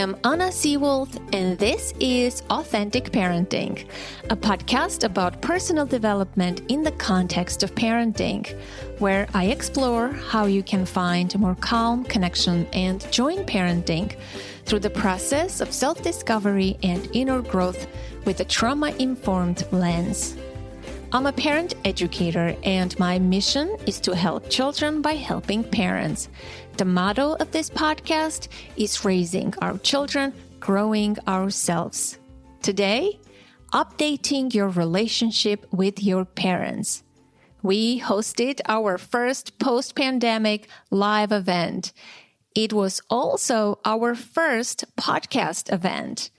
am Anna Seawold, and this is Authentic Parenting, a podcast about personal development in the context of parenting, where I explore how you can find more calm, connection, and joy in parenting through the process of self-discovery and inner growth with a trauma-informed lens. I'm a parent educator, and my mission is to help children by helping parents. The motto of this podcast is raising our children, growing ourselves. Today, updating your relationship with your parents. We hosted our first post-pandemic live event. It was also our first podcast event.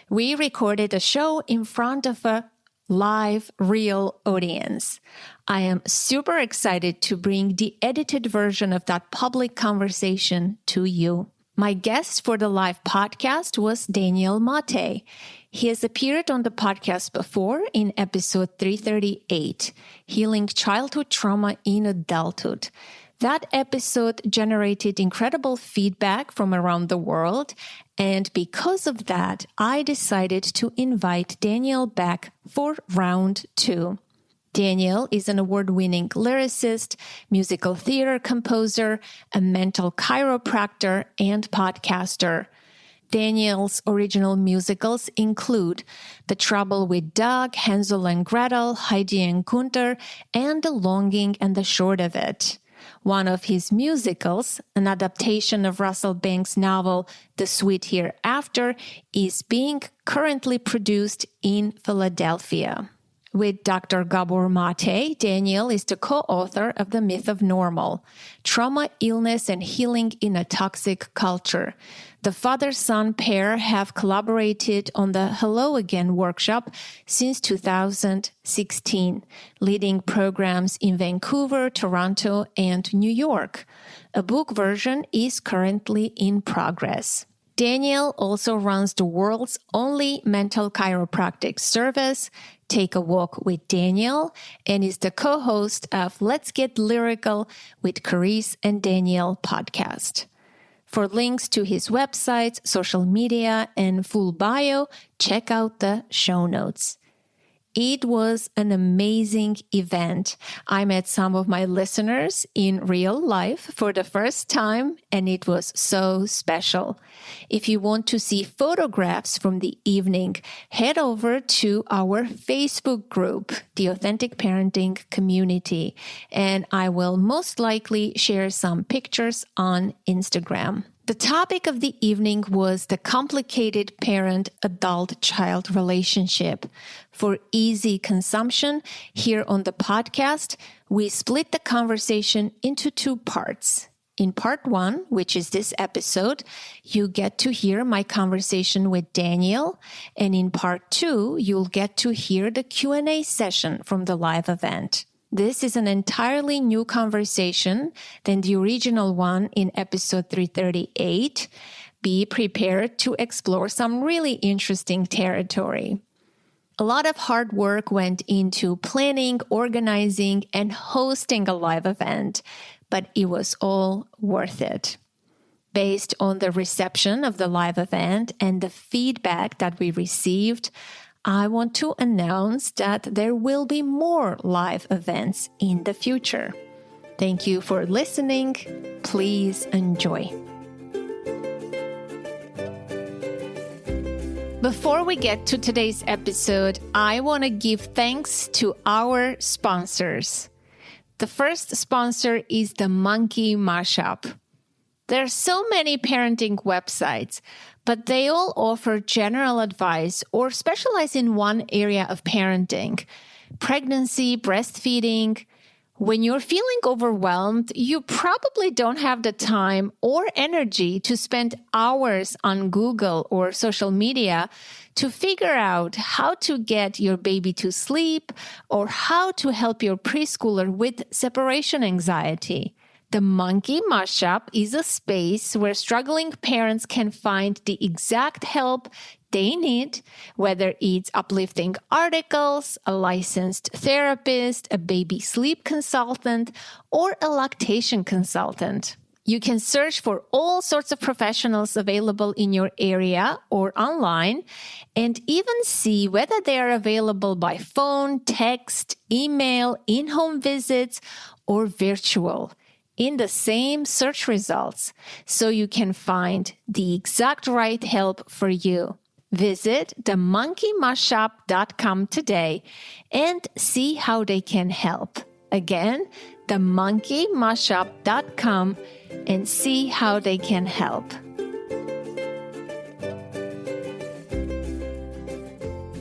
We recorded a show in front of a live, real audience. I am super excited to bring the edited version of that public conversation to you. My guest for the live podcast was Danniel Mate. He has appeared on the podcast before in episode 338, Healing Childhood Trauma in Adulthood. That episode generated incredible feedback from around the world, and because of that, I decided to invite Danniel back for round 2. Danniel is an award-winning lyricist, musical theater composer, a mental chiropractor, and podcaster. Danniel's original musicals include The Trouble with Doug, Hansel and Gretel, Heidi and Gunther, and The Longing and the Short of It. One of his musicals, an adaptation of Russell Banks' novel The Sweet Hereafter, is being currently produced in Philadelphia. With Dr. Gabor Maté, Danniel is the co-author of The Myth of Normal, Trauma, Illness, and Healing in a Toxic Culture. The father-son pair have collaborated on the Hello Again workshop since 2016, leading programs in Vancouver, Toronto, and New York. A book version is currently in progress. Danniel also runs the world's only mental chiropractic service, Take a Walk with Danniel, and is the co-host of Let's Get Lyrical with Carice and Daniel podcast. For links to his website, social media, and full bio, check out the show notes. It was an amazing event. I met some of my listeners in real life for the first time, and it was so special. If you want to see photographs from the evening, head over to our Facebook group, the Authentic Parenting Community, and I will most likely share some pictures on Instagram. The topic of the evening was the complicated parent-adult-child relationship. For easy consumption, here on the podcast, we split the conversation into 2 parts. In part 1, which is this episode, you get to hear my conversation with Danniel, and in part 2, you'll get to hear the Q&A session from the live event. This is an entirely new conversation than the original one in episode 338. Be prepared to explore some really interesting territory. A lot of hard work went into planning, organizing, and hosting a live event, but it was all worth it. Based on the reception of the live event and the feedback that we received, I want to announce that there will be more live events in the future. Thank you for listening. Please enjoy. Before we get to today's episode, I want to give thanks to our sponsors. The first sponsor is the Monkey Mashup. There are so many parenting websites, but they all offer general advice or specialize in one area of parenting: pregnancy, breastfeeding. When you're feeling overwhelmed, you probably don't have the time or energy to spend hours on Google or social media to figure out how to get your baby to sleep or how to help your preschooler with separation anxiety. The Monkey Mashup is a space where struggling parents can find the exact help they need, whether it's uplifting articles, a licensed therapist, a baby sleep consultant, or a lactation consultant. You can search for all sorts of professionals available in your area or online, and even see whether they are available by phone, text, email, in-home visits, or virtual in the same search results, so you can find the exact right help for you. Visit themonkeymashup.com today and see how they can help. Again, themonkeymashup.com and see how they can help.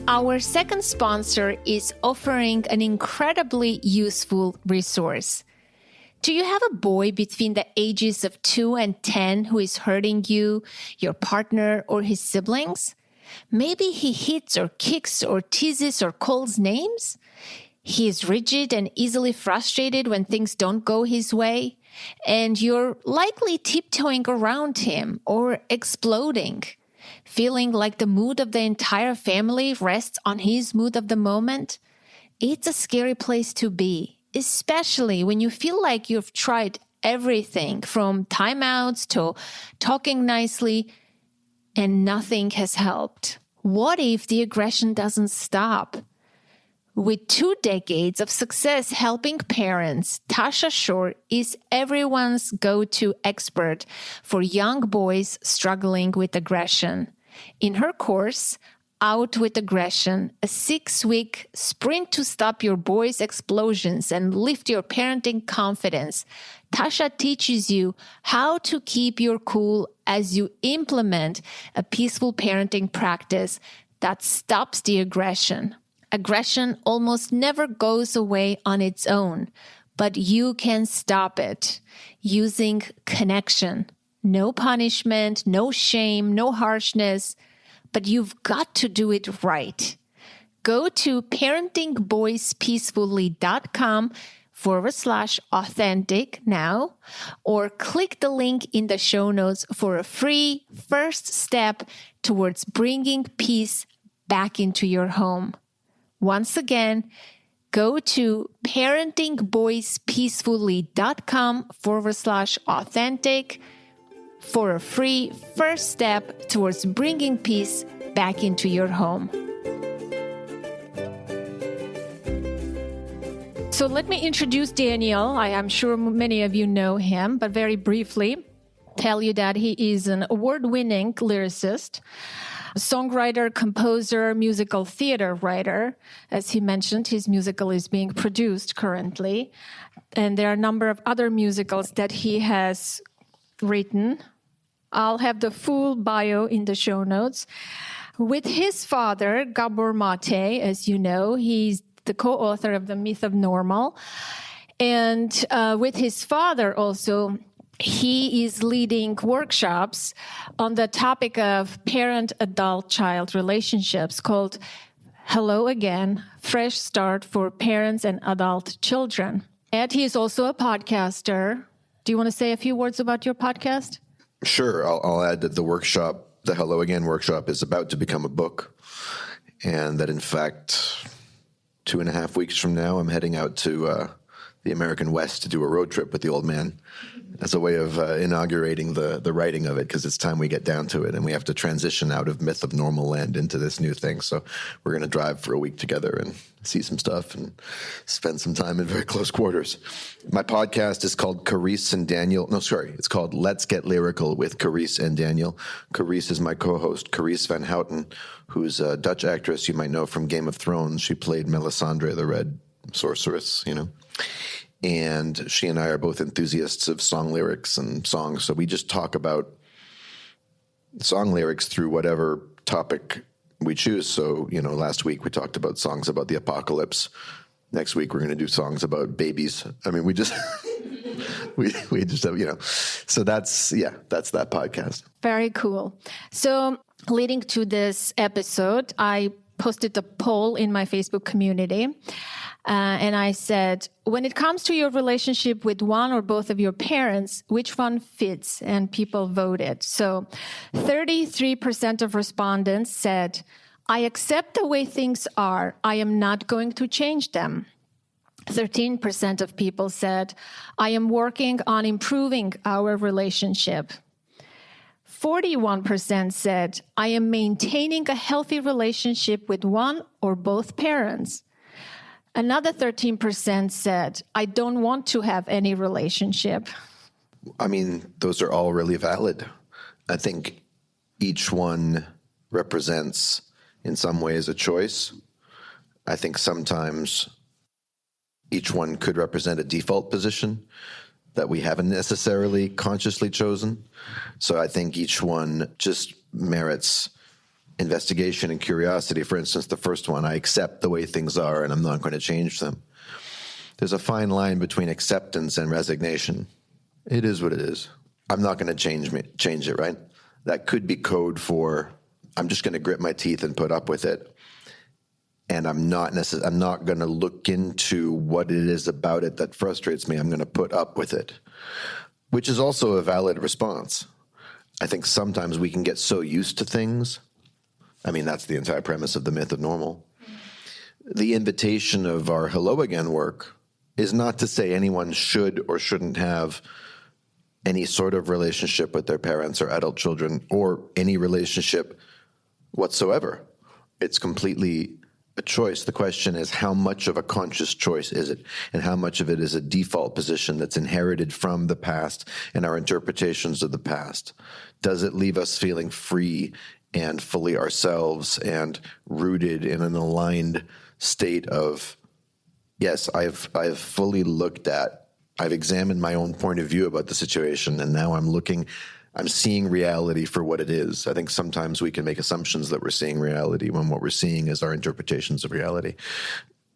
Our second sponsor is offering an incredibly useful resource. Do you have a boy between the ages of 2 and 10 who is hurting you, your partner, or his siblings? Maybe he hits or kicks or teases or calls names? He is rigid and easily frustrated when things don't go his way, and you're likely tiptoeing around him or exploding, feeling like the mood of the entire family rests on his mood of the moment. It's a scary place to be, especially when you feel like you've tried everything from timeouts to talking nicely and nothing has helped. What if the aggression doesn't stop? With 2 decades of success helping parents, Tasha Shore is everyone's go-to expert for young boys struggling with aggression. In her course, Out with Aggression, a 6-week sprint to stop your boy's explosions and lift your parenting confidence, Tasha teaches you how to keep your cool as you implement a peaceful parenting practice that stops the aggression. Aggression almost never goes away on its own, but you can stop it using connection. No punishment, no shame, no harshness, but you've got to do it right. Go to parentingboyspeacefully.com/authentic now, or click the link in the show notes for a free first step towards bringing peace back into your home. Once again, go to parentingboyspeacefully.com/authentic for a free first step towards bringing peace back into your home. So let me introduce Danniel. I am sure many of you know him, but very briefly tell you that he is an award-winning lyricist, songwriter, composer, musical theater writer. As he mentioned, his musical is being produced currently. And there are a number of other musicals that he has written. I'll have the full bio in the show notes. With his father, Gabor Maté, as you know, he's the co-author of The Myth of Normal. And with his father also, he is leading workshops on the topic of parent-adult-child relationships called Hello Again, Fresh Start for Parents and Adult Children. And he is also a podcaster. Do you want to say a few words about your podcast? Sure. I'll add that the workshop, the Hello Again workshop, is about to become a book. And that, in fact, 2.5 weeks from now, I'm heading out to the American West to do a road trip with the old man as a way of inaugurating the writing of it, because it's time we get down to it, and we have to transition out of Myth of Normal land into this new thing. So we're going to drive for a week together and see some stuff and spend some time in very close quarters. My podcast is called Carice and Daniel. No, sorry. It's called Let's Get Lyrical with Carice and Daniel. Carice is my co-host, Carice van Houten, who's a Dutch actress you might know from Game of Thrones. She played Melisandre, the Red Sorceress, you know. And she and I are both enthusiasts of song lyrics and songs. So we just talk about song lyrics through whatever topic we choose. So, you know, last week we talked about songs about the apocalypse. Next week we're going to do songs about babies. I mean, we just, we just have, you know, so that's that podcast. Very cool. So leading to this episode, I posted a poll in my Facebook community. And I said, when it comes to your relationship with one or both of your parents, which one fits? And people voted. So 33% of respondents said, I accept the way things are. I am not going to change them. 13% of people said, I am working on improving our relationship. 41% said, I am maintaining a healthy relationship with one or both parents. Another 13% said, I don't want to have any relationship. I mean, those are all really valid. I think each one represents, in some ways, a choice. I think sometimes each one could represent a default position that we haven't necessarily consciously chosen. So I think each one just merits investigation and curiosity. For instance, the first one, I accept the way things are and I'm not going to change them. There's a fine line between acceptance and resignation. It is what it is. I'm not going to change it, right? That could be code for I'm just going to grit my teeth and put up with it. And I'm not going to look into what it is about it that frustrates me. I'm going to put up with it, which is also a valid response. I think sometimes we can get so used to things. I mean, that's the entire premise of the myth of normal. The invitation of our Hello Again work is not to say anyone should or shouldn't have any sort of relationship with their parents or adult children or any relationship whatsoever. It's completely a choice. The question is, how much of a conscious choice is it? And how much of it is a default position that's inherited from the past and our interpretations of the past? Does it leave us feeling free and fully ourselves and rooted in an aligned state of, yes, I've fully looked at, I've examined my own point of view about the situation, and now I'm seeing reality for what it is. I think sometimes we can make assumptions that we're seeing reality when what we're seeing is our interpretations of reality.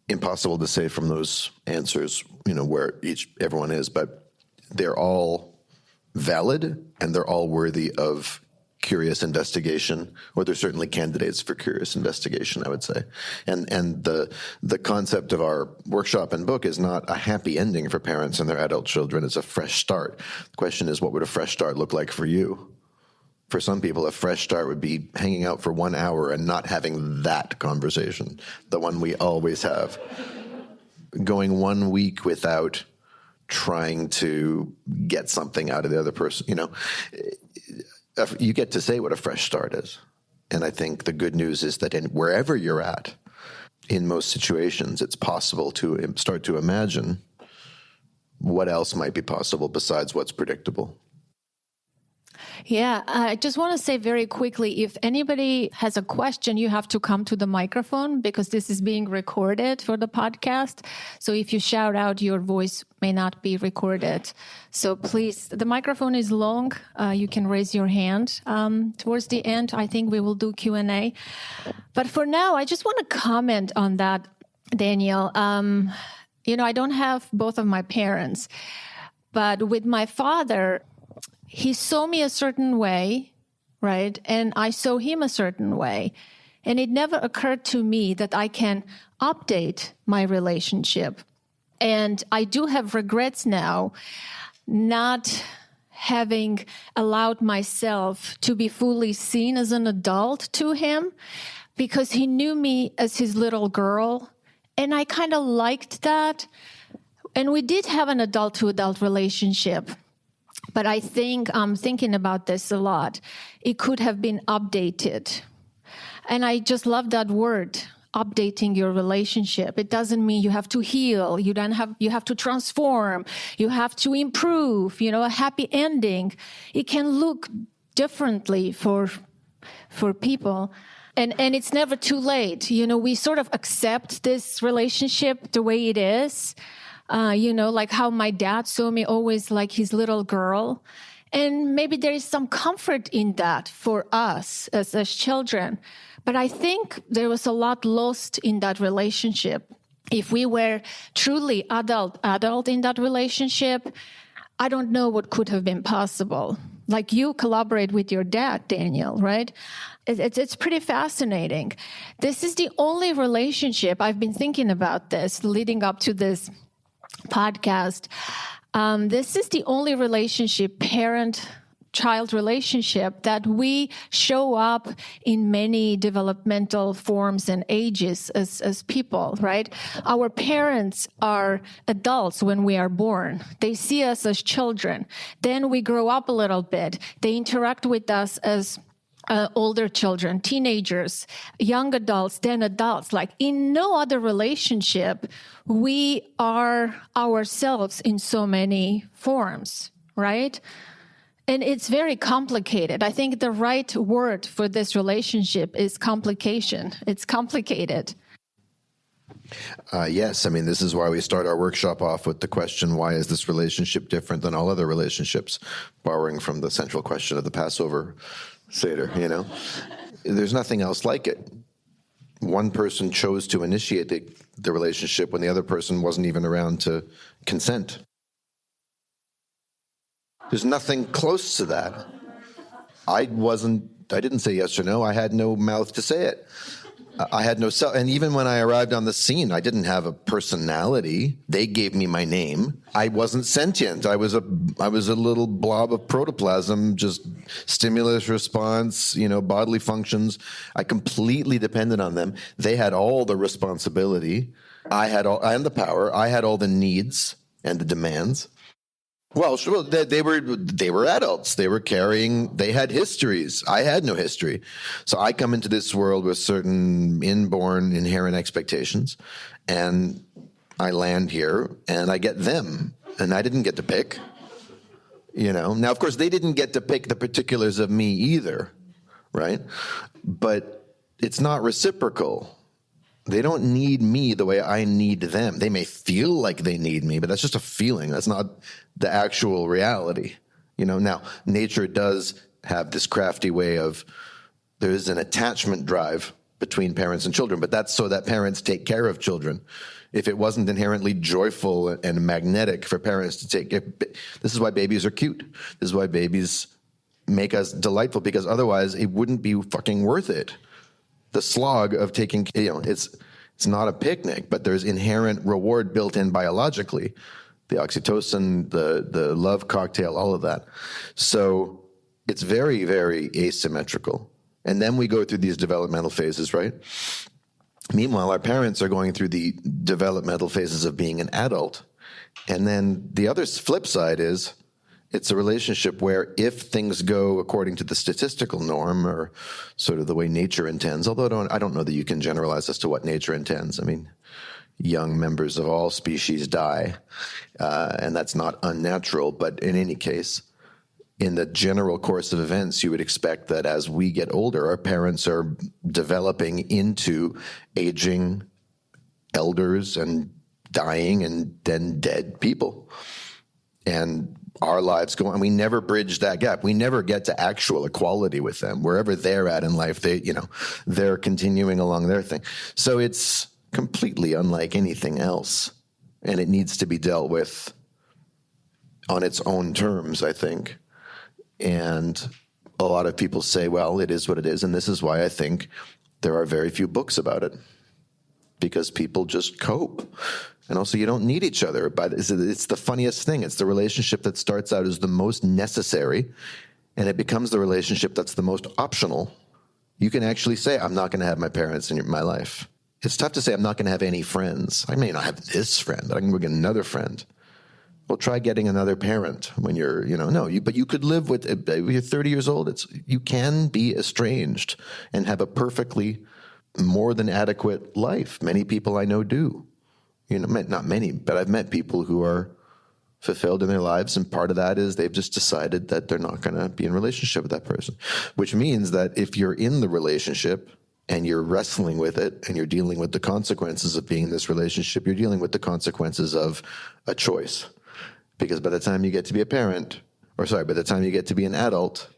Impossible to say from those answers, where everyone is, but they're all valid and they're all worthy of curious investigation, or they're certainly candidates for curious investigation, I would say. And the concept of our workshop and book is not a happy ending for parents and their adult children. It's a fresh start. The question is, what would a fresh start look like for you? For some people, a fresh start would be hanging out for 1 hour and not having that conversation, the one we always have. Going 1 week without trying to get something out of the other person, you get to say what a fresh start is. And I think the good news is that wherever you're at, in most situations, it's possible to start to imagine what else might be possible besides what's predictable. Yeah, I just want to say very quickly, if anybody has a question, you have to come to the microphone because this is being recorded for the podcast. So if you shout out, your voice may not be recorded. So please, the microphone is long. You can raise your hand. Towards the end, I think we will do Q&A. But for now, I just want to comment on that, Daniel. I don't have both of my parents, but with my father, he saw me a certain way, right? And I saw him a certain way. And it never occurred to me that I can update my relationship. And I do have regrets now not having allowed myself to be fully seen as an adult to him, because he knew me as his little girl. And I kind of liked that. And we did have an adult-to-adult relationship. But I think I'm thinking about this a lot. It could have been updated. And I just love that word, updating your relationship. It doesn't mean you have to heal. You have to transform. You have to improve, a happy ending. It can look differently for people. And it's never too late. We sort of accept this relationship the way it is. Like how my dad saw me always like his little girl. And maybe there is some comfort in that for us as children. But I think there was a lot lost in that relationship. If we were truly adult in that relationship, I don't know what could have been possible. Like you collaborate with your dad, Daniel, right? It's pretty fascinating. This is the only relationship, I've been thinking about this leading up to this podcast. This is the only relationship, parent parent-child relationship that we show up in many developmental forms and ages as people, right? Our parents are adults when we are born. They see us as children. Then we grow up a little bit. They interact with us as older children, teenagers, young adults, then adults. Like in no other relationship, we are ourselves in so many forms, right? And it's very complicated. I think the right word for this relationship is complication. It's complicated. Yes, I mean, this is why we start our workshop off with the question, why is this relationship different than all other relationships? Borrowing from the central question of the Passover Seder, you know? There's nothing else like it. One person chose to initiate the relationship when the other person wasn't even around to consent. There's nothing close to that. I didn't say yes or no. I had no mouth to say it. I had no self. And even when I arrived on the scene, I didn't have a personality. They gave me my name. I wasn't sentient. I was a little blob of protoplasm, just stimulus response, bodily functions. I completely depended on them. They had all the responsibility. I had the power. I had all the needs and the demands. Well, sure, they were adults. They had histories. I had no history. So I come into this world with certain inborn, inherent expectations, and I land here, and I get them, and I didn't get to pick. Now, of course, they didn't get to pick the particulars of me either, right? But it's not reciprocal. They don't need me the way I need them. They may feel like they need me, but that's just a feeling. That's not the actual reality. Now, nature does have this crafty way of, there's an attachment drive between parents and children, but that's so that parents take care of children. If it wasn't inherently joyful and magnetic for parents to take care, this is why babies are cute. This is why babies make us delightful, because otherwise it wouldn't be fucking worth it. The slog of taking, it's not a picnic, but there's inherent reward built in biologically. The oxytocin, the love cocktail, all of that. So it's very, very asymmetrical. And then we go through these developmental phases, right? Meanwhile, our parents are going through the developmental phases of being an adult. And then the other flip side is, it's a relationship where if things go according to the statistical norm, or sort of the way nature intends, although I don't know that you can generalize as to what nature intends. I mean, young members of all species die, and that's not unnatural. But in any case, in the general course of events, you would expect that as we get older, our parents are developing into aging elders and dying and then dead people. And our lives go on. We never bridge that gap. We never get to actual equality with them. Wherever they're at in life, they're continuing along their thing. So it's completely unlike anything else. And it needs to be dealt with on its own terms, I think. And a lot of people say, well, it is what it is. And this is why I think there are very few books about it. Because people just cope. And also, you don't need each other. But it's the funniest thing. It's the relationship that starts out as the most necessary, and it becomes the relationship that's the most optional. You can actually say, I'm not going to have my parents in my life. It's tough to say I'm not going to have any friends. I may not have this friend, but I can go get another friend. Well, try getting another parent when you're, but you could live with, you're 30 years old. You can be estranged and have a perfectly more than adequate life. Many people I know do. Not many, but I've met people who are fulfilled in their lives, and part of that is they've just decided that they're not going to be in a relationship with that person, which means that if you're in the relationship and you're wrestling with it and you're dealing with the consequences of being in this relationship, you're dealing with the consequences of a choice. Because by the time you get to be by the time you get to be an adult,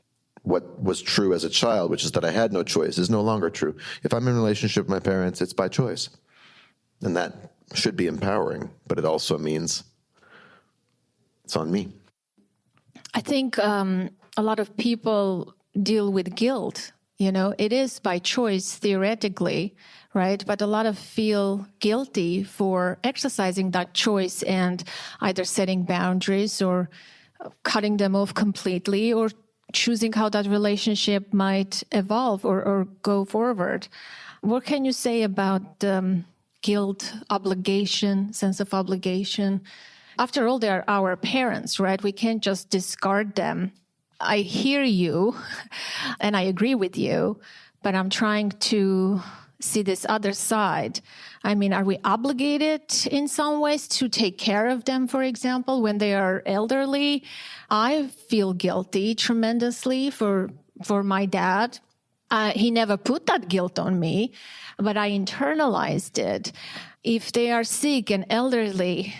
what was true as a child, which is that I had no choice, is no longer true. If I'm in a relationship with my parents, it's by choice. And that should be empowering, but it also means it's on me. I think a lot of people deal with guilt. It is by choice theoretically, right? But a lot of feel guilty for exercising that choice and either setting boundaries or cutting them off completely or choosing how that relationship might evolve or go forward. What can you say about guilt, obligation, sense of obligation? After all, they are our parents, right? We can't just discard them. I hear you and I agree with you, but I'm trying to see this other side. I mean, are we obligated in some ways to take care of them, for example, when they are elderly? I feel guilty tremendously for my dad. He never put that guilt on me, but I internalized it. If they are sick and elderly,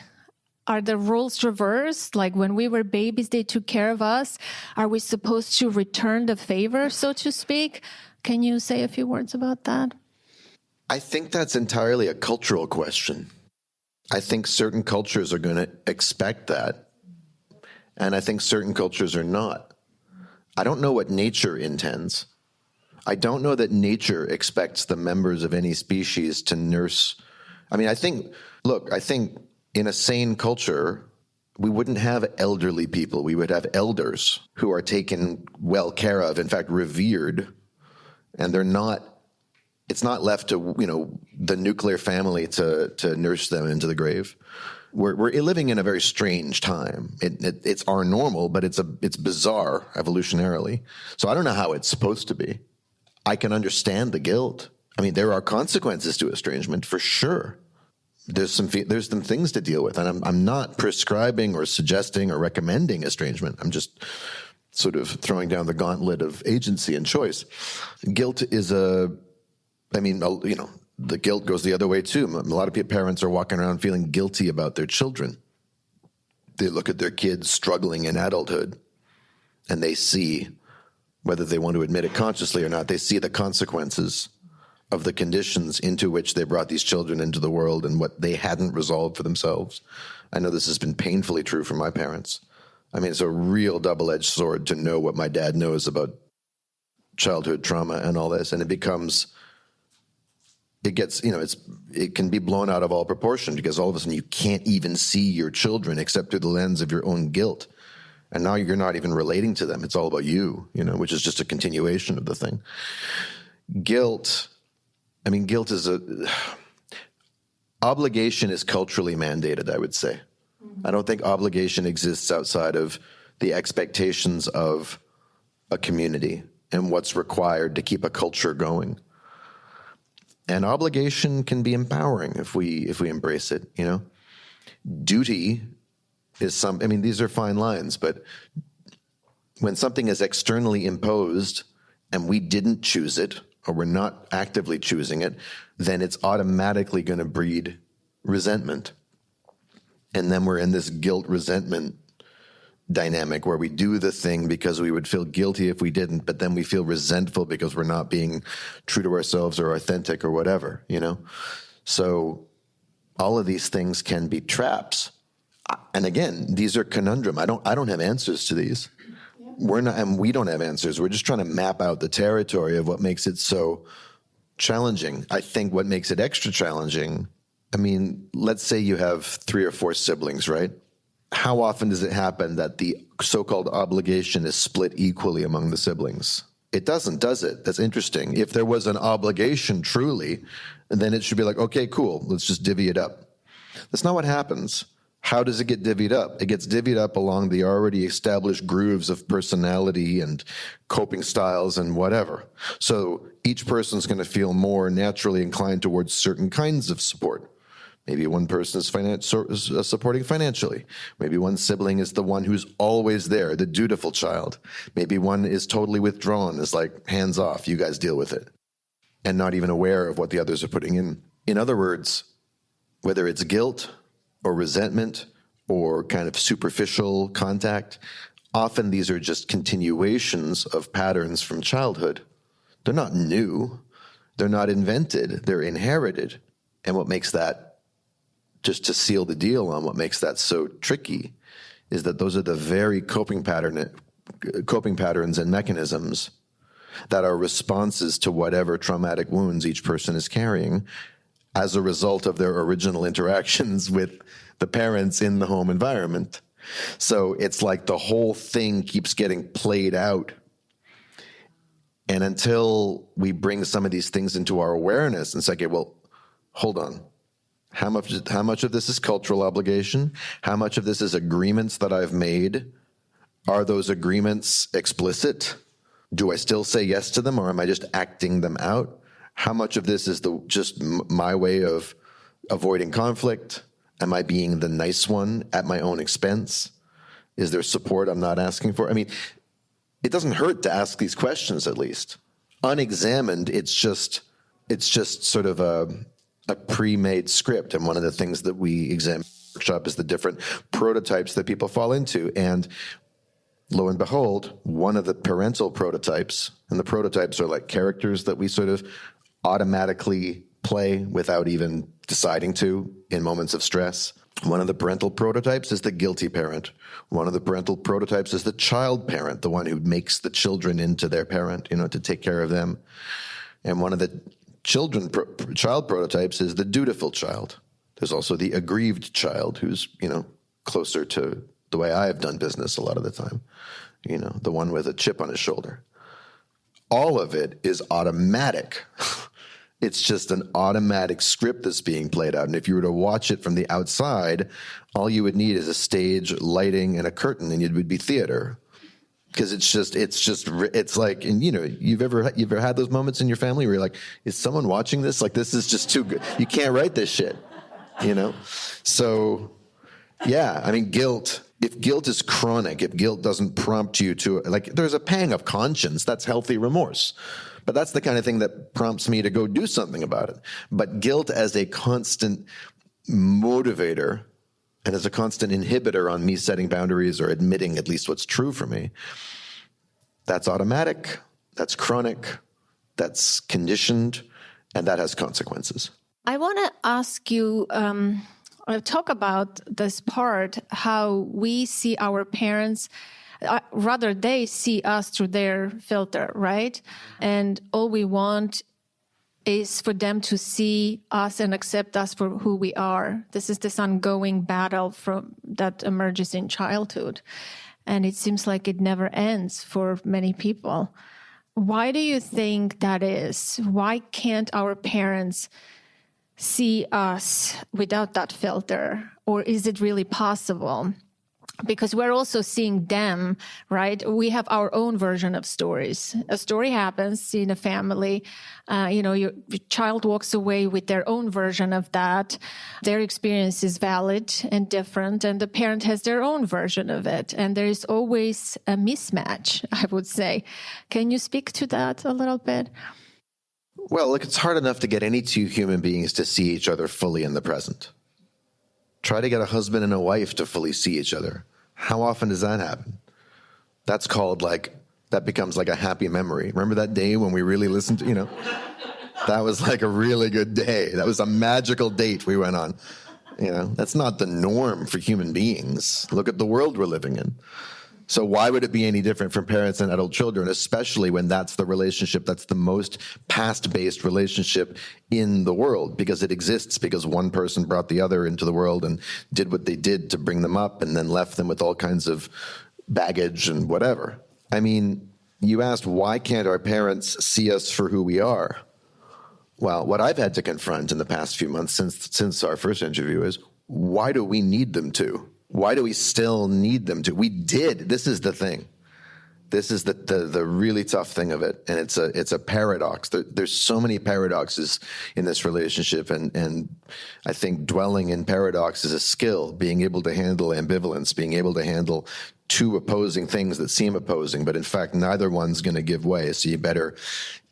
are the roles reversed? Like when we were babies, they took care of us. Are we supposed to return the favor, so to speak? Can you say a few words about that? I think that's entirely a cultural question. I think certain cultures are going to expect that, and I think certain cultures are not. I don't know what nature intends. I don't know that nature expects the members of any species to nurse. I mean, I think in a sane culture, we wouldn't have elderly people. We would have elders who are taken well care of, in fact, revered, and it's not left to, the nuclear family to nurse them into the grave. We're living in a very strange time. It's our normal, but it's bizarre evolutionarily. So I don't know how it's supposed to be. I can understand the guilt. I mean, there are consequences to estrangement for sure. There's some things to deal with, and I'm not prescribing or suggesting or recommending estrangement. I'm just sort of throwing down the gauntlet of agency and choice. Guilt is the guilt goes the other way too. A lot of parents are walking around feeling guilty about their children. They look at their kids struggling in adulthood, and they see, whether they want to admit it consciously or not, they see the consequences of the conditions into which they brought these children into the world and what they hadn't resolved for themselves. I know this has been painfully true for my parents. I mean, it's a real double-edged sword to know what my dad knows about childhood trauma and all this, and it can be blown out of all proportion because all of a sudden you can't even see your children except through the lens of your own guilt. And now you're not even relating to them. It's all about you, which is just a continuation of the thing. Guilt is obligation is culturally mandated, I would say. I don't think obligation exists outside of the expectations of a community and what's required to keep a culture going. And obligation can be empowering if we embrace it, Duty is these are fine lines, but when something is externally imposed and we didn't choose it, or we're not actively choosing it, then it's automatically going to breed resentment. And then we're in this guilt-resentment dynamic where we do the thing because we would feel guilty if we didn't, but then we feel resentful because we're not being true to ourselves or authentic or whatever, So all of these things can be traps. And again, these are conundrum. I don't have answers to these. We don't have answers. We're just trying to map out the territory of what makes it so challenging. I think what makes it extra challenging, let's say you have 3 or 4 siblings, right? How often does it happen that the so-called obligation is split equally among the siblings? It doesn't, does it? That's interesting. If there was an obligation truly, then it should be like, okay, cool, let's just divvy it up. That's not what happens. How does it get divvied up? It gets divvied up along the already established grooves of personality and coping styles and whatever. So each person's going to feel more naturally inclined towards certain kinds of support. Maybe one person is supporting financially. Maybe one sibling is the one who's always there, the dutiful child. Maybe one is totally withdrawn, is like, hands off, you guys deal with it, and not even aware of what the others are putting in. In other words, whether it's guilt or resentment or kind of superficial contact, often these are just continuations of patterns from childhood. They're not new. They're not invented. They're inherited. And what makes that, just to seal the deal on what makes that so tricky, is that those are the very coping patterns and mechanisms that are responses to whatever traumatic wounds each person is carrying as a result of their original interactions with the parents in the home environment. So it's like the whole thing keeps getting played out And until we bring some of these things into our awareness and say, okay, well, hold on. How much of this is cultural obligation? How much of this is agreements that I've made? Are those agreements explicit? Do I still say yes to them, or am I just acting them out? How much of this is just my way of avoiding conflict? Am I being the nice one at my own expense? Is there support I'm not asking for? I mean, it doesn't hurt to ask these questions, at least. Unexamined, it's just sort of a pre-made script. And one of the things that we examine in the workshop is the different prototypes that people fall into. And lo and behold, one of the parental prototypes, and the prototypes are like characters that we sort of automatically play without even deciding to in moments of stress. One of the parental prototypes is the guilty parent. One of the parental prototypes is the child parent, the one who makes the children into their parent, to take care of them. And one of the child prototypes is the dutiful child. There's also the aggrieved child who's, closer to the way I have done business a lot of the time, the one with a chip on his shoulder. All of it is automatic. It's just an automatic script that's being played out. And if you were to watch it from the outside, all you would need is a stage, lighting, and a curtain, and it would be theater. Because it's like, and you've ever had those moments in your family where you're like, is someone watching this? Like, this is just too good. You can't write this shit, So, yeah, I mean, guilt. If guilt is chronic, if guilt doesn't prompt you to, like, there's a pang of conscience, that's healthy remorse. But that's the kind of thing that prompts me to go do something about it. But guilt as a constant motivator and as a constant inhibitor on me setting boundaries or admitting at least what's true for me, that's automatic, that's chronic, that's conditioned, and that has consequences. I want to ask you, talk about this part, how we see our parents, rather they see us through their filter, right? And all we want is for them to see us and accept us for who we are. This is this ongoing battle that emerges in childhood. And it seems like it never ends for many people. Why do you think that is? Why can't our parents see us without that filter? Or is it really possible? Because we're also seeing them, right? We have our own version of stories. A story happens in a family. Your child walks away with their own version of that. Their experience is valid and different, and the parent has their own version of it. And there is always a mismatch, I would say. Can you speak to that a little bit? Well, look, it's hard enough to get any two human beings to see each other fully in the present. Try to get a husband and a wife to fully see each other. How often does that happen? That's called that becomes like a happy memory. Remember that day when we really listened to, that was like a really good day. That was a magical date we went on. That's not the norm for human beings. Look at the world we're living in. So why would it be any different from parents and adult children, especially when that's the relationship that's the most past-based relationship in the world? Because it exists because one person brought the other into the world and did what they did to bring them up and then left them with all kinds of baggage and whatever. I mean, you asked, why can't our parents see us for who we are? Well, what I've had to confront in the past few months since our first interview is, why do we need them to? Why do we still need them to? We did. This is the thing. This is the really tough thing of it. And it's a paradox. There's so many paradoxes in this relationship. And I think dwelling in paradox is a skill, being able to handle ambivalence, being able to handle two opposing things that seem opposing, but in fact, neither one's going to give way. So you better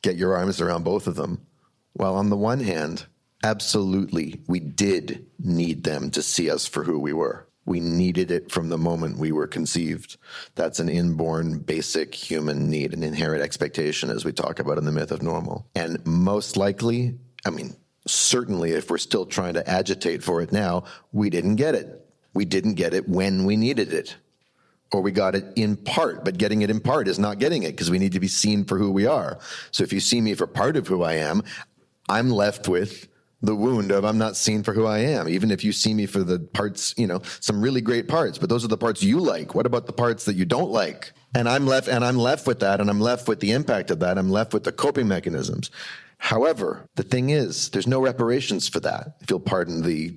get your arms around both of them. Well, on the one hand, absolutely, we did need them to see us for who we were. We needed it from the moment we were conceived. That's an inborn, basic human need, an inherent expectation, as we talk about in the myth of normal. And most likely, certainly if we're still trying to agitate for it now, we didn't get it. We didn't get it when we needed it. Or we got it in part, but getting it in part is not getting it because we need to be seen for who we are. So if you see me for part of who I am, I'm left with the wound of I'm not seen for who I am. Even if you see me for the parts, some really great parts, but those are the parts you like. What about the parts that you don't like? And I'm left with that, and I'm left with the impact of that. I'm left with the coping mechanisms. However, the thing is, there's no reparations for that, if you'll pardon the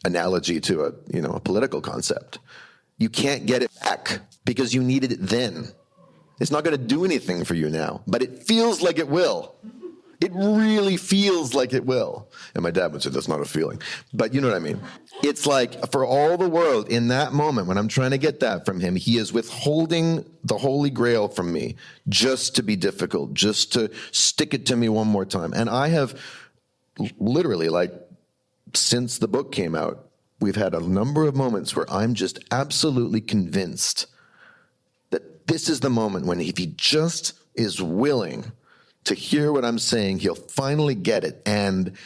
analogy to a political concept. You can't get it back because you needed it then. It's not going to do anything for you now, but it feels like it will. It really feels like it will. And my dad would say, that's not a feeling. But you know what I mean? It's like, for all the world, in that moment, when I'm trying to get that from him, he is withholding the Holy Grail from me just to be difficult, just to stick it to me one more time. And I have literally, like, since the book came out, we've had a number of moments where I'm just absolutely convinced that this is the moment when, if he just is willing to hear what I'm saying, he'll finally get it. And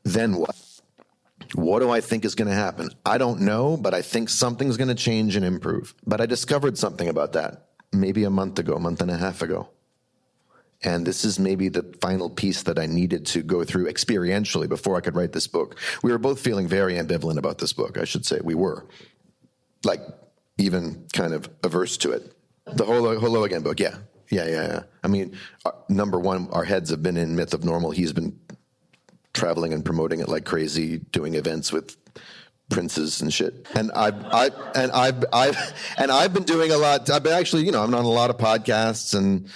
then what? What do I think is going to happen? I don't know, but I think something's going to change and improve. But I discovered something about that maybe a month and a half ago. And this is maybe the final piece that I needed to go through experientially before I could write this book. We were both feeling very ambivalent about this book, I should say. We were. Like, even kind of averse to it. The Hello Again book, yeah. Yeah. I mean, number one, our heads have been in Myth of Normal. He's been traveling and promoting it like crazy, doing events with princes and shit. And I've been doing a lot. I've been actually, I'm on a lot of podcasts and,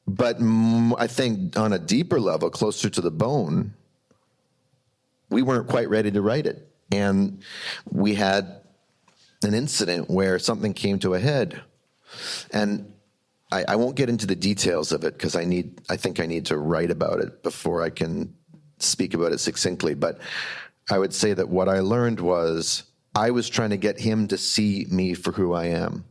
but I think on a deeper level, closer to the bone, we weren't quite ready to write it. And we had an incident where something came to a head. And I won't get into the details of it because I think I need to write about it before I can speak about it succinctly. But I would say that what I learned was I was trying to get him to see me for who I am.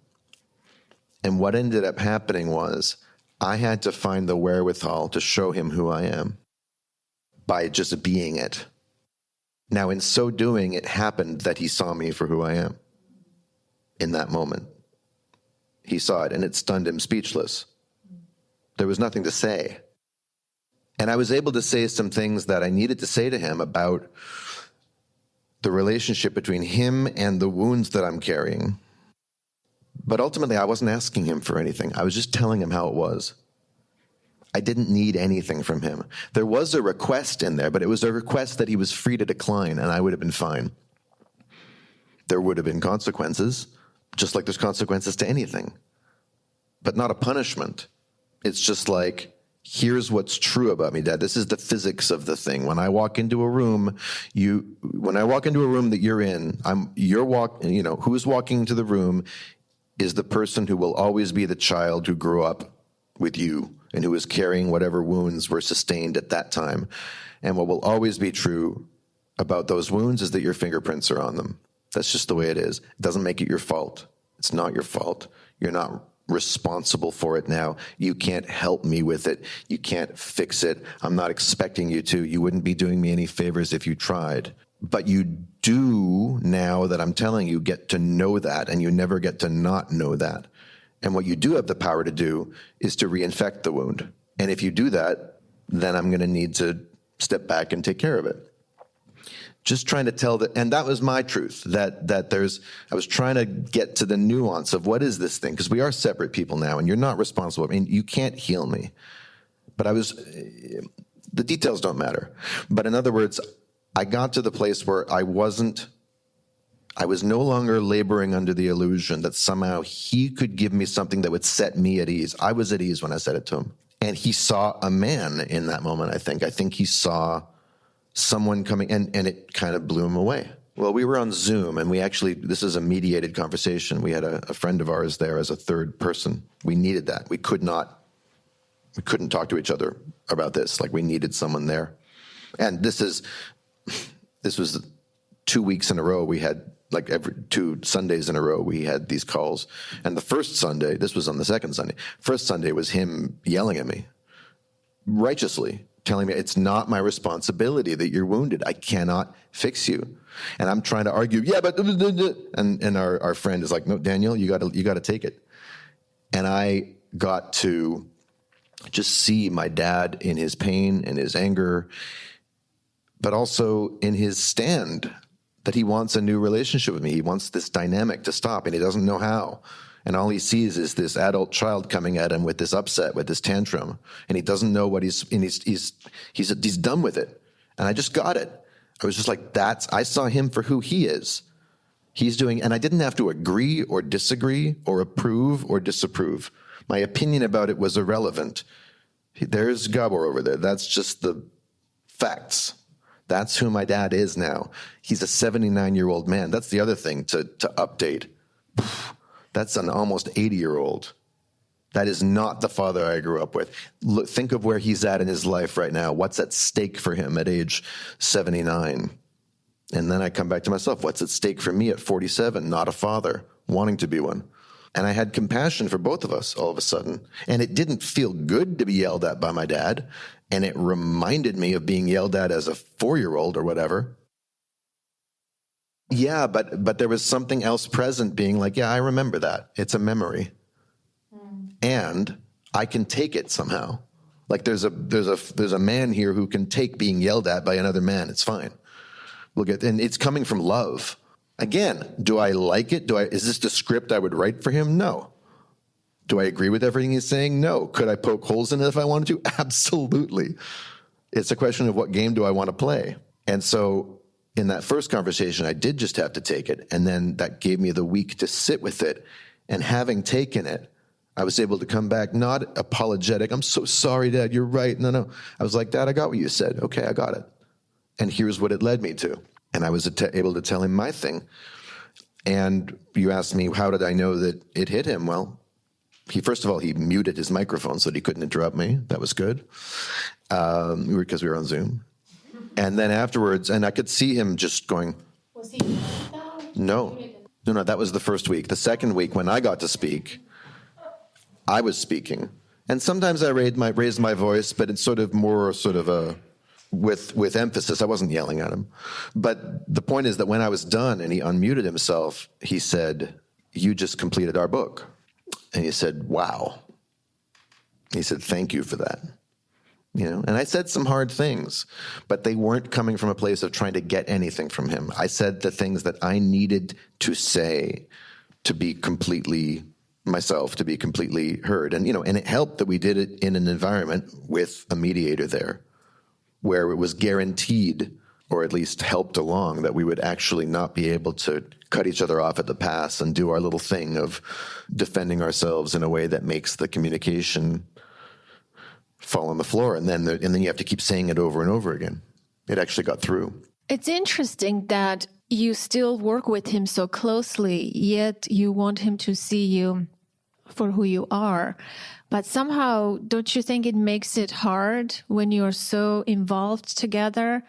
And what ended up happening was I had to find the wherewithal to show him who I am by just being it. Now, in so doing, it happened that he saw me for who I am in that moment. He saw it, and it stunned him speechless. There was nothing to say. And I was able to say some things that I needed to say to him about the relationship between him and the wounds that I'm carrying. But ultimately, I wasn't asking him for anything. I was just telling him how it was. I didn't need anything from him. There was a request in there, but it was a request that he was free to decline, and I would have been fine. There would have been consequences, just like there's consequences to anything, but not a punishment. It's just like, here's what's true about me, Dad. This is the physics of the thing. When I walk into a room, that you're in, who's walking into the room is the person who will always be the child who grew up with you and who is carrying whatever wounds were sustained at that time. And what will always be true about those wounds is that your fingerprints are on them. That's just the way it is. It doesn't make it your fault. It's not your fault. You're not responsible for it now. You can't help me with it. You can't fix it. I'm not expecting you to. You wouldn't be doing me any favors if you tried. But you do, now that I'm telling you, get to know that, and you never get to not know that. And what you do have the power to do is to reinfect the wound. And if you do that, then I'm going to need to step back and take care of it. Just trying to tell that, and that was my truth, I was trying to get to the nuance of what is this thing, because we are separate people now, and you're not responsible. I mean, you can't heal me. But the details don't matter. But in other words, I got to the place where I was no longer laboring under the illusion that somehow he could give me something that would set me at ease. I was at ease when I said it to him. And he saw a man in that moment, I think. I think he saw someone coming, and it kind of blew him away. Well, we were on Zoom, and this is a mediated conversation. We had a friend of ours there as a third person. We needed that. We couldn't talk to each other about this. Like, we needed someone there. And this was 2 weeks in a row. We had, like, every 2 Sundays in a row, we had these calls. And the first Sunday, this was on the second Sunday, first Sunday was him yelling at me, righteously, telling me it's not my responsibility that you're wounded. I cannot fix you. And I'm trying to argue, yeah, but, and our friend is like, no, Daniel, you got to take it. And I got to just see my dad in his pain and his anger, but also in his stand that he wants a new relationship with me. He wants this dynamic to stop, and he doesn't know how. And all he sees is this adult child coming at him with this upset, with this tantrum. And he doesn't know what he's done with it. And I just got it. I was just like, I saw him for who he is. He's doing, and I didn't have to agree or disagree or approve or disapprove. My opinion about it was irrelevant. There's Gabor over there. That's just the facts. That's who my dad is now. He's a 79-year-old man. That's the other thing to update. That's an almost 80-year-old. That is not the father I grew up with. Look, think of where he's at in his life right now. What's at stake for him at age 79? And then I come back to myself. What's at stake for me at 47? Not a father, wanting to be one. And I had compassion for both of us all of a sudden. And it didn't feel good to be yelled at by my dad. And it reminded me of being yelled at as a 4-year-old or whatever. Yeah, but there was something else present being like, yeah, I remember that. It's a memory. And I can take it somehow. Like there's a man here who can take being yelled at by another man. It's fine. And it's coming from love. Again, do I like it? Is this the script I would write for him? No. Do I agree with everything he's saying? No. Could I poke holes in it if I wanted to? Absolutely. It's a question of what game do I want to play? And so in that first conversation, I did just have to take it. And then that gave me the week to sit with it. And having taken it, I was able to come back, not apologetic. I'm so sorry, Dad. You're right. No. I was like, Dad, I got what you said. Okay, I got it. And here's what it led me to. And I was able to tell him my thing. And you asked me, how did I know that it hit him? Well, first of all, he muted his microphone so that he couldn't interrupt me. That was good. Because we were on Zoom. And then afterwards, and I could see him just going. Was he No, that was the first week. The second week, when I got to speak, I was speaking. And sometimes I raised my voice, but it's sort of more with emphasis. I wasn't yelling at him. But the point is that when I was done and he unmuted himself, he said, "You just completed our book." And he said, "Wow." He said, "Thank you for that." And I said some hard things, but they weren't coming from a place of trying to get anything from him. I said the things that I needed to say to be completely myself, to be completely heard. And it helped that we did it in an environment with a mediator there, where it was guaranteed, or at least helped along, that we would actually not be able to cut each other off at the pass and do our little thing of defending ourselves in a way that makes the communication fall on the floor. And then you have to keep saying it over and over again. It actually got through. It's interesting that you still work with him so closely, yet you want him to see you for who you are. But somehow, don't you think it makes it hard when you're so involved together?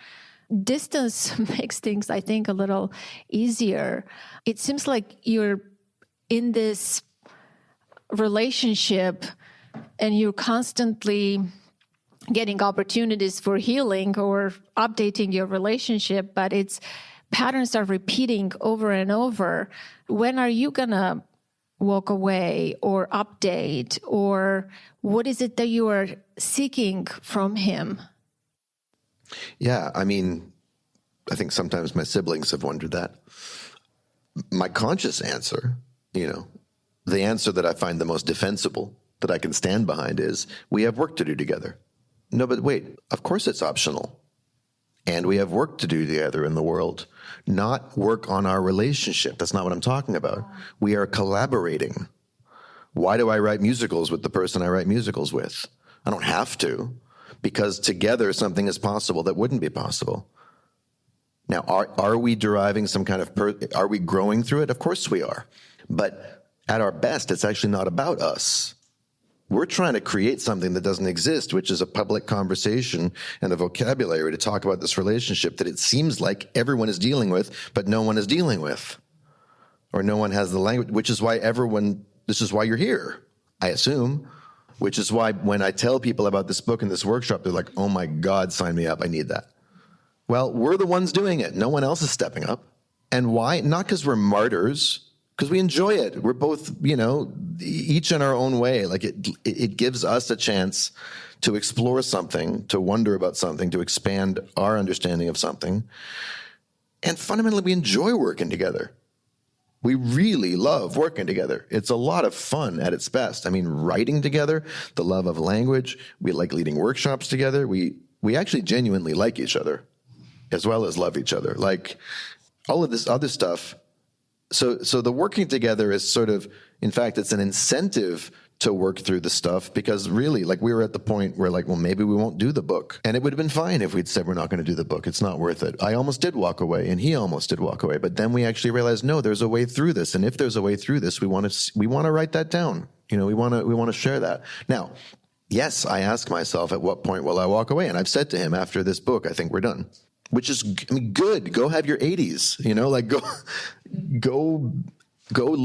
Distance makes things, I think, a little easier. It seems like you're in this relationship and you're constantly getting opportunities for healing or updating your relationship, but patterns are repeating over and over. When are you going to walk away or update, or what is it that you are seeking from him? Yeah, I think sometimes my siblings have wondered that. My conscious answer, the answer that I find the most defensible, that I can stand behind, is we have work to do together. No, but wait, of course it's optional. And we have work to do together in the world, not work on our relationship. That's not what I'm talking about. We are collaborating. Why do I write musicals with the person I write musicals with? I don't have to, because together something is possible that wouldn't be possible. Now, are we deriving some kind of, are we growing through it? Of course we are. But at our best, it's actually not about us. We're trying to create something that doesn't exist, which is a public conversation and a vocabulary to talk about this relationship that it seems like everyone is dealing with, but no one is dealing with. Or no one has the language, which is why this is why you're here, I assume. Which is why when I tell people about this book and this workshop, they're like, "Oh my God, sign me up, I need that." Well, we're the ones doing it. No one else is stepping up. And why? Not because we're martyrs, because we enjoy it. We're both, each in our own way. Like it gives us a chance to explore something, to wonder about something, to expand our understanding of something. And fundamentally, we enjoy working together. We really love working together. It's a lot of fun at its best. I mean, writing together, the love of language. We like leading workshops together. We actually genuinely like each other as well as love each other. Like all of this other stuff. So the working together is sort of, in fact, it's an incentive to work through the stuff, because really, like, we were at the point where, like, well, maybe we won't do the book. And it would have been fine if we'd said we're not going to do the book. It's not worth it. I almost did walk away, and he almost did walk away. But then we actually realized, no, there's a way through this. And if there's a way through this, we want to write that down. You know, we want to share that. Now, yes, I ask myself, at what point will I walk away? And I've said to him, after this book, I think we're done. Which is, I mean, good. Go have your 80s, you know, like go,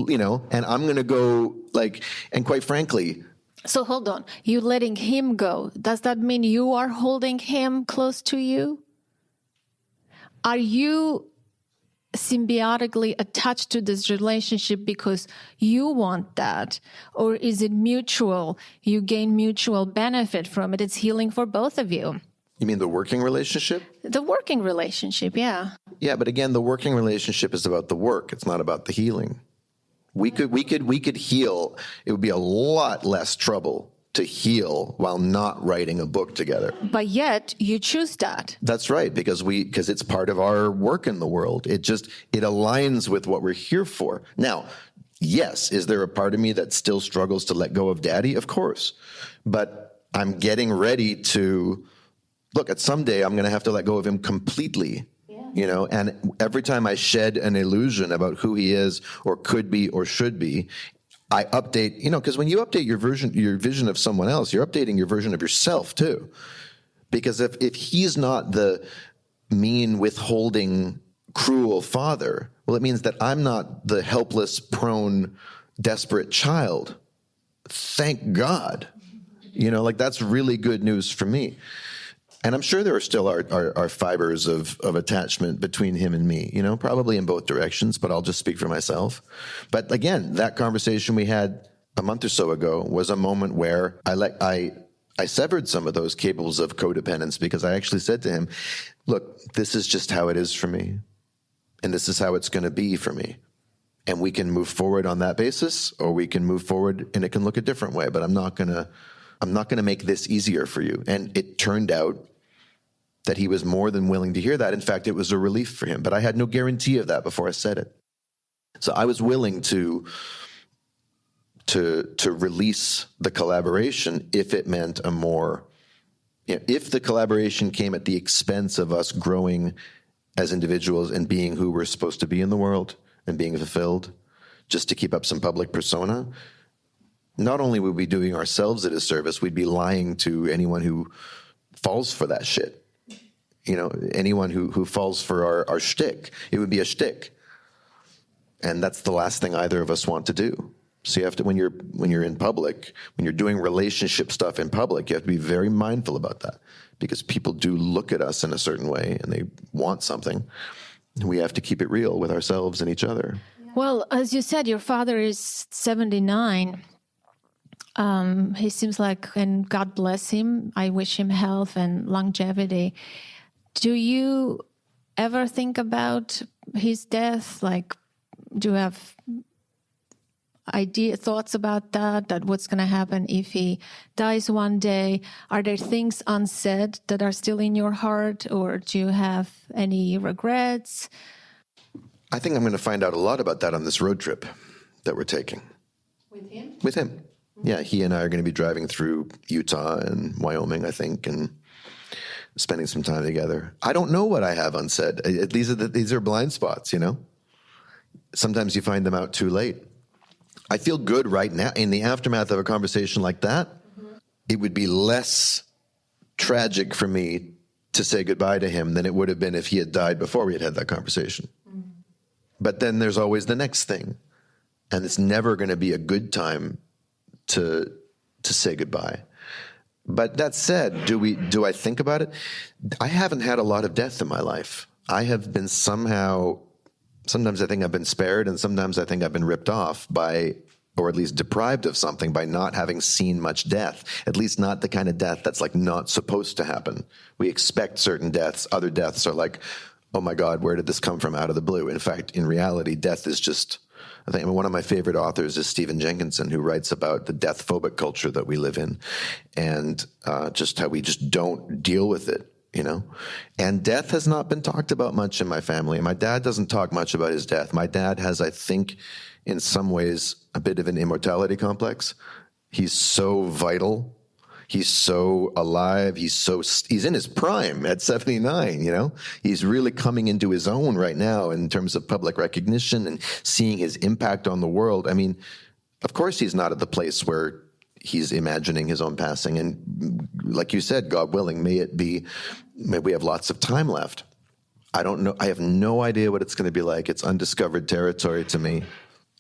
you know, and I'm going to go, like, and quite frankly. So hold on, you letting him go. Does that mean you are holding him close to you? Are you symbiotically attached to this relationship because you want that? Or is it mutual? You gain mutual benefit from it. It's healing for both of you. You mean the working relationship? The working relationship, yeah. Yeah, but again, the working relationship is about the work. It's not about the healing. We could heal. It would be a lot less trouble to heal while not writing a book together. But yet you choose that. That's right, because it's part of our work in the world. It aligns with what we're here for. Now, yes, is there a part of me that still struggles to let go of Daddy? Of course. But I'm getting ready to look at someday I'm going to have to let go of him completely. You know, and every time I shed an illusion about who he is or could be or should be, I update, you know, because when you update your vision of someone else, you're updating your version of yourself too. Because if he's not the mean, withholding, cruel father, well, it means that I'm not the helpless, prone, desperate child. Thank God. You know, like, that's really good news for me. And I'm sure there are still our fibers of attachment between him and me, you know, probably in both directions, but I'll just speak for myself. But again, that conversation we had a month or so ago was a moment where I severed some of those cables of codependence, because I actually said to him, look, this is just how it is for me. And this is how it's going to be for me. And we can move forward on that basis, or we can move forward and it can look a different way, but I'm not going to make this easier for you. And it turned out that he was more than willing to hear that. In fact, it was a relief for him, but I had no guarantee of that before I said it. So I was willing to release the collaboration if it meant if the collaboration came at the expense of us growing as individuals and being who we're supposed to be in the world and being fulfilled, just to keep up some public persona. Not only would we be doing ourselves a disservice, we'd be lying to anyone who falls for that shit. You know, anyone who falls for our shtick. It would be a shtick. And that's the last thing either of us want to do. So you have to, when you're in public, when you're doing relationship stuff in public, you have to be very mindful about that, because people do look at us in a certain way and they want something. And we have to keep it real with ourselves and each other. Well, as you said, your father is 79. He seems like, and God bless him, I wish him health and longevity. Do you ever think about his death? Like, do you have thoughts about that what's going to happen if he dies one day? Are there things unsaid that are still in your heart, or do you have any regrets? I think I'm going to find out a lot about that on this road trip that we're taking. With him? With him. Yeah, he and I are going to be driving through Utah and Wyoming, I think, and spending some time together. I don't know what I have unsaid. These are blind spots, you know? Sometimes you find them out too late. I feel good right now. In the aftermath of a conversation like that, It would be less tragic for me to say goodbye to him than it would have been if he had died before we had that conversation. But then there's always the next thing. And it's never going to be a good time to say goodbye. But that said, do I think about it? I haven't had a lot of death in my life. I have been sometimes I think I've been spared, and sometimes I think I've been ripped off by, or at least deprived of something by not having seen much death, at least not the kind of death that's like not supposed to happen. We expect certain deaths. Other deaths are like, oh my God, where did this come from out of the blue? In fact, in reality, death is just I think one of my favorite authors is Stephen Jenkinson, who writes about the death-phobic culture that we live in, and just how we just don't deal with it, you know? And death has not been talked about much in my family. My dad doesn't talk much about his death. My dad has, I think, in some ways, a bit of an immortality complex. He's so vital. He's so alive. He's in his prime at 79, you know? He's really coming into his own right now in terms of public recognition and seeing his impact on the world. I mean, of course he's not at the place where he's imagining his own passing. And like you said, God willing, may we have lots of time left. I don't know. I have no idea what it's going to be like. It's undiscovered territory to me.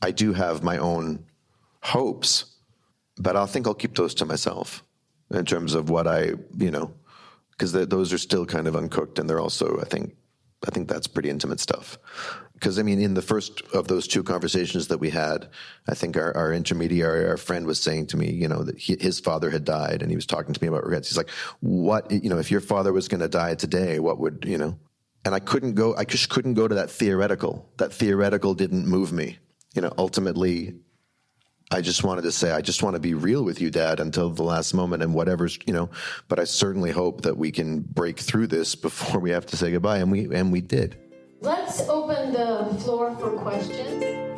I do have my own hopes, but I think I'll keep those to myself in terms of what because those are still kind of uncooked, and they're also, I think that's pretty intimate stuff. Because, I mean, in the first of those two conversations that we had, I think our intermediary, our friend, was saying to me, you know, that his father had died, and he was talking to me about regrets. He's like, what, you know, if your father was going to die today, what would, you know? And I just couldn't go to that theoretical. That theoretical didn't move me. You know, ultimately, I just wanted to say, I just want to be real with you, Dad, until the last moment, and whatever's, you know, but I certainly hope that we can break through this before we have to say goodbye. And we did. Let's open the floor for questions.